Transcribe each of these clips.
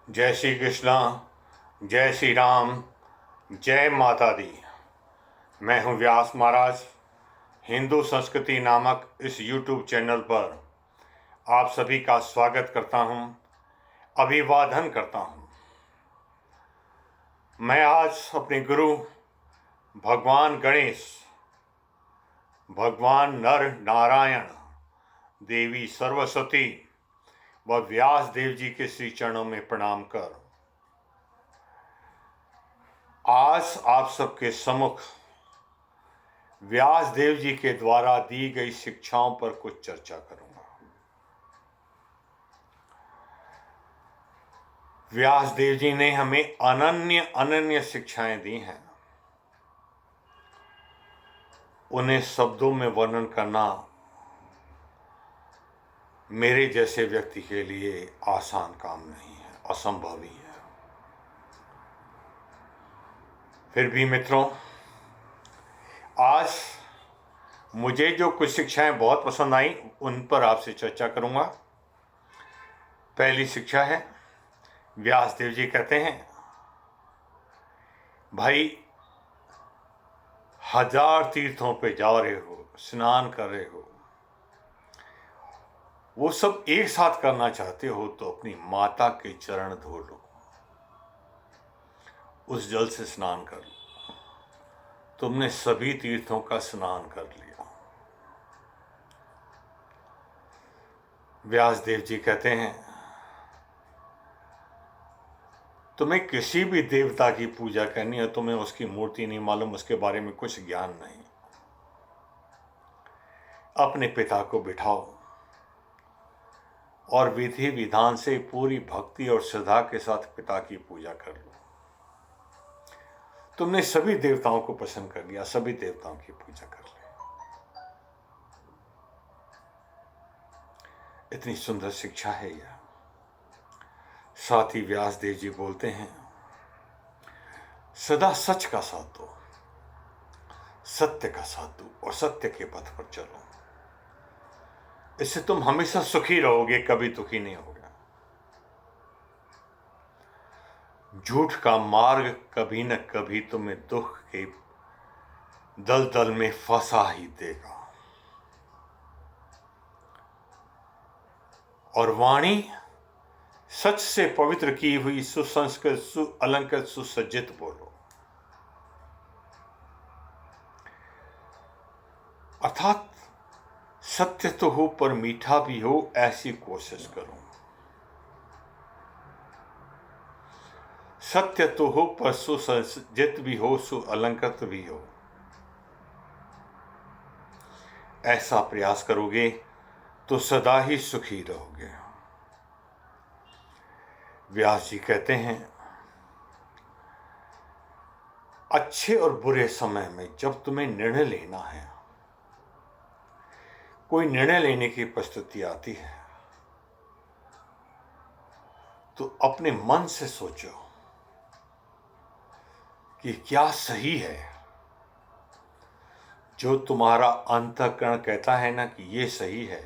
जय श्री कृष्णा, जय श्री राम, जय माता दी। मैं हूँ व्यास महाराज। हिंदू संस्कृति नामक इस YouTube चैनल पर आप सभी का स्वागत करता हूँ, अभिवादन करता हूँ। मैं आज अपने गुरु भगवान गणेश, भगवान नर नारायण, देवी सरस्वती व व्यास देव जी के श्री चरणों में प्रणाम कर आज आप सबके सम्मुख व्यास देव जी के द्वारा दी गई शिक्षाओं पर कुछ चर्चा करूंगा। व्यास देव जी ने हमें अनन्य शिक्षाएं दी हैं। उन्हें शब्दों में वर्णन करना मेरे जैसे व्यक्ति के लिए आसान काम नहीं है, असंभव ही है। फिर भी मित्रों, आज मुझे जो कुछ शिक्षाएं बहुत पसंद आई उन पर आपसे चर्चा करूंगा। पहली शिक्षा है, व्यास देव जी कहते हैं, भाई 1000 तीर्थों पे जा रहे हो, स्नान कर रहे हो, वो सब एक साथ करना चाहते हो तो अपनी माता के चरण धो लो, उस जल से स्नान कर लो। तुमने सभी तीर्थों का स्नान कर लिया। व्यास देव जी कहते हैं, तुम्हें किसी भी देवता की पूजा करनी है, तुम्हें उसकी मूर्ति नहीं मालूम, उसके बारे में कुछ ज्ञान नहीं, अपने पिता को बिठाओ और विधि विधान से पूरी भक्ति और श्रद्धा के साथ पिता की पूजा कर लो। तुमने सभी देवताओं को पसंद कर लिया, सभी देवताओं की पूजा कर ली। इतनी सुंदर शिक्षा है यह। साथ ही व्यास देव जी बोलते हैं, सदा सच का साथ दो, सत्य का साथ दो और सत्य के पथ पर चलो। इससे तुम हमेशा सुखी रहोगे, कभी दुखी नहीं होगा। झूठ का मार्ग कभी न कभी तुम्हें दुख के दलदल में फंसा ही देगा। और वाणी सच से पवित्र की हुई, सुसंस्कृत, सुअलंकृत, सुसज्जित बोलो। अर्थात सत्य तो हो पर मीठा भी हो, ऐसी कोशिश करो। सत्य तो हो पर सुसज्जित भी हो, सुअलंकृत भी हो। ऐसा प्रयास करोगे तो सदा ही सुखी रहोगे। व्यास जी कहते हैं, अच्छे और बुरे समय में जब तुम्हें निर्णय लेना है, कोई निर्णय लेने की परिस्थिति आती है, तो अपने मन से सोचो कि क्या सही है। जो तुम्हारा अंतःकरण कहता है ना कि ये सही है,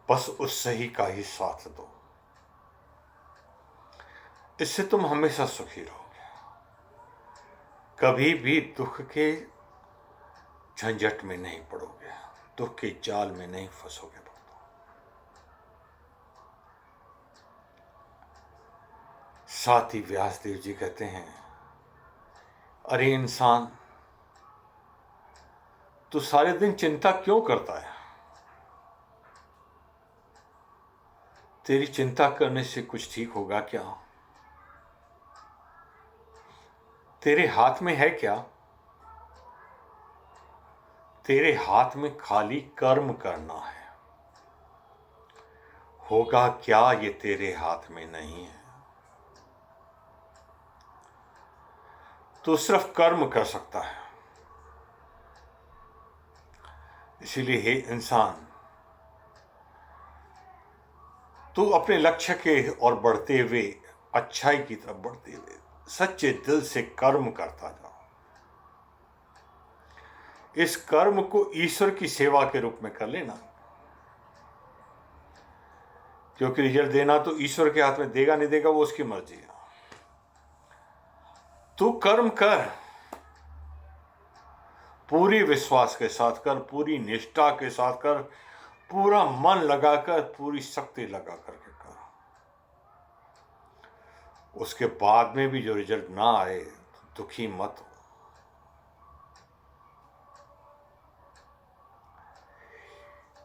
बस उस सही का ही साथ दो। इससे तुम हमेशा सुखी रहोगे, कभी भी दुख के झंझट में नहीं पड़ोगे, दुख के जाल में नहीं फंसोगे। साथ ही व्यास देव जी कहते हैं, अरे इंसान, तू सारे दिन चिंता क्यों करता है? तेरी चिंता करने से कुछ ठीक होगा क्या? तेरे हाथ में है क्या? तेरे हाथ में खाली कर्म करना है। होगा क्या, ये तेरे हाथ में नहीं है। तू सिर्फ कर्म कर सकता है। इसीलिए हे इंसान, तू अपने लक्ष्य के और बढ़ते हुए, अच्छाई की तरफ बढ़ते हुए सच्चे दिल से कर्म करता जाओ। इस कर्म को ईश्वर की सेवा के रूप में कर लेना, क्योंकि रिजल्ट देना तो ईश्वर के हाथ में, देगा नहीं देगा वो उसकी मर्जी है। तू कर्म कर, पूरी विश्वास के साथ कर, पूरी निष्ठा के साथ कर, पूरा मन लगाकर, पूरी शक्ति लगा करके कर। उसके बाद में भी जो रिजल्ट ना आए तो दुखी मत हो।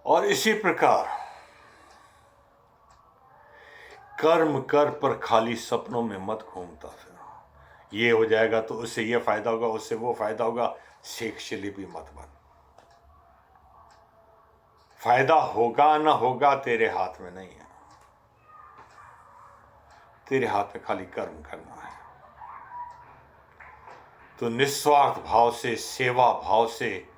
और इसी प्रकार कर्म कर पर खाली सपनों में मत घूमता फिर। ये हो जाएगा तो उससे ये फायदा होगा, उससे वो फायदा होगा, शेख चिल्ली मत बन। फायदा होगा ना होगा तेरे हाथ में नहीं है, तेरे हाथ में खाली कर्म करना है। तो निस्वार्थ भाव से, सेवा भाव से,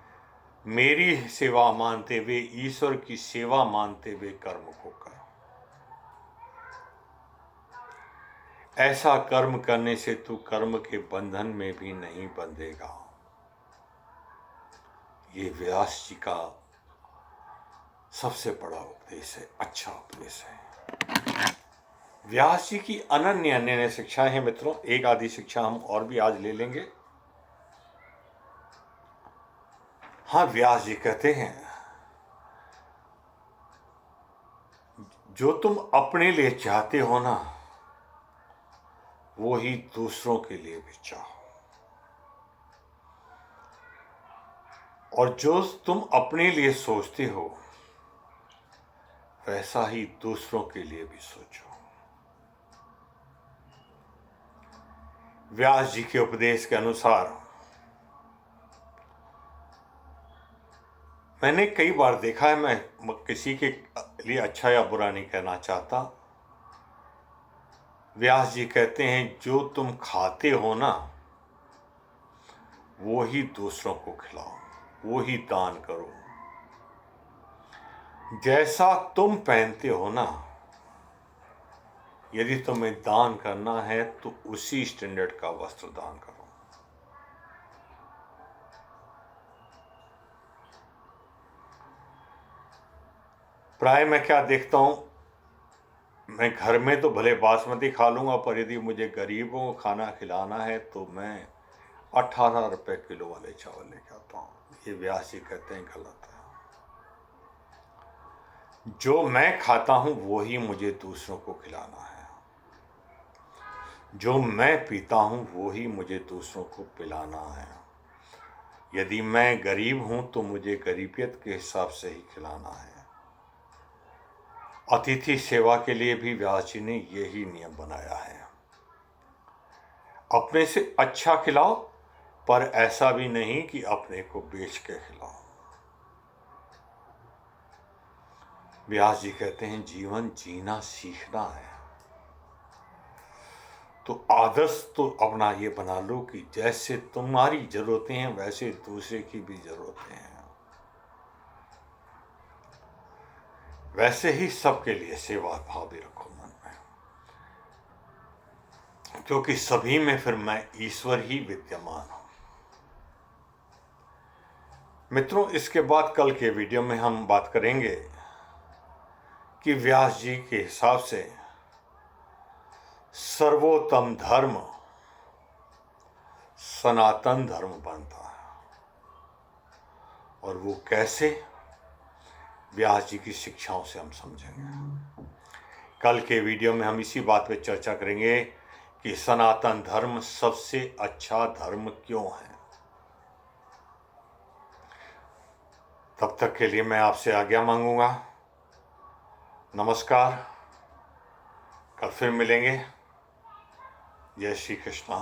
मेरी सेवा मानते हुए, ईश्वर की सेवा मानते हुए कर्म को कर। ऐसा कर्म करने से तू कर्म के बंधन में भी नहीं बंधेगा। ये व्यास जी का सबसे बड़ा उपदेश है, अच्छा उपदेश है। व्यास जी की अनन्य अनन्य शिक्षाएं हैं मित्रों। एक आधी शिक्षा हम और भी आज ले लेंगे। हाँ, व्यास जी कहते हैं, जो तुम अपने लिए चाहते हो ना, वो ही दूसरों के लिए भी चाहो, और जो तुम अपने लिए सोचते हो वैसा ही दूसरों के लिए भी सोचो। व्यास जी के उपदेश के अनुसार मैंने कई बार देखा है, मैं किसी के लिए अच्छा या बुरा नहीं कहना चाहता। व्यास जी कहते हैं, जो तुम खाते हो ना, वो ही दूसरों को खिलाओ, वो ही दान करो। जैसा तुम पहनते हो ना, यदि तुम्हें दान करना है तो उसी स्टैंडर्ड का वस्त्र दान करो। प्राय मैं क्या देखता हूं, मैं घर में तो भले बासमती खा लूंगा, पर यदि मुझे गरीबों को खाना खिलाना है तो मैं 18 रुपए किलो वाले चावल लेके आता हूँ। ये व्यास जी कहते हैं गलत है। जो मैं खाता हूं वो ही मुझे दूसरों को खिलाना है, जो मैं पीता हूं वो ही मुझे दूसरों को पिलाना है। यदि मैं गरीब हूं तो मुझे गरीबियत के हिसाब से ही खिलाना है। अतिथि सेवा के लिए भी व्यास जी ने यही नियम बनाया है। अपने से अच्छा खिलाओ, पर ऐसा भी नहीं कि अपने को बेच के खिलाओ। व्यास जी कहते हैं, जीवन जीना सीखना है तो आदर्श तो अपना ये बना लो कि जैसे तुम्हारी जरूरतें हैं वैसे दूसरे की भी जरूरतें हैं, वैसे ही सबके लिए सेवा भाव भी रखो मन में, क्योंकि सभी में फिर मैं ईश्वर ही विद्यमान हूं। मित्रों, इसके बाद कल के वीडियो में हम बात करेंगे कि व्यास जी के हिसाब से सर्वोत्तम धर्म सनातन धर्म बनता है, और वो कैसे, व्यास जी की शिक्षाओं से हम समझेंगे। कल के वीडियो में हम इसी बात पे चर्चा करेंगे कि सनातन धर्म सबसे अच्छा धर्म क्यों है। तब तक के लिए मैं आपसे आज्ञा मांगूंगा। नमस्कार, कल फिर मिलेंगे। जय श्री कृष्णा।